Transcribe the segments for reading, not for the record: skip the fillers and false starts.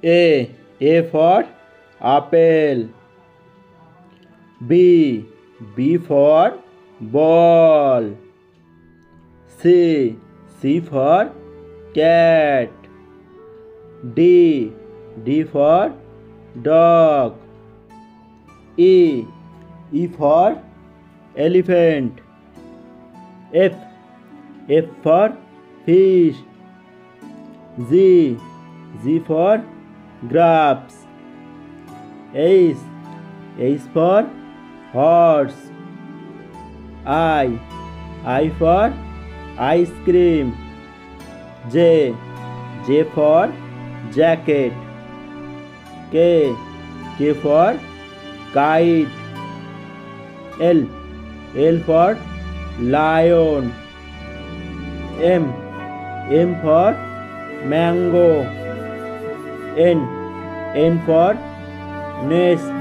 A for apple. B for ball. C for cat. D for dog. E for elephant. F for fish. G for grapes. H for horse. I for ice cream. J for jacket. K for kite. L for lion. M for mango. N for nest.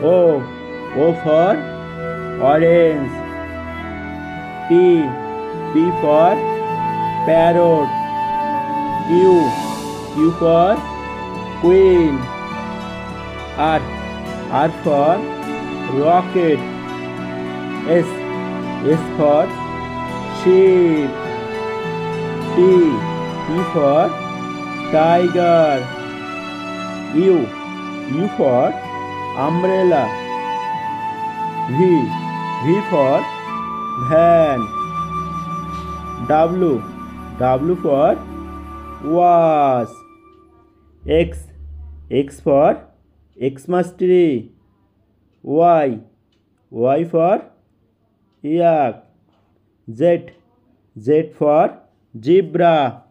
O for orange. P for parrot. Q for queen. R for rocket. S for sheep. T for tiger. U for umbrella. V for van. W for was. X for Xmas tree. Y for yak. Z for zebra.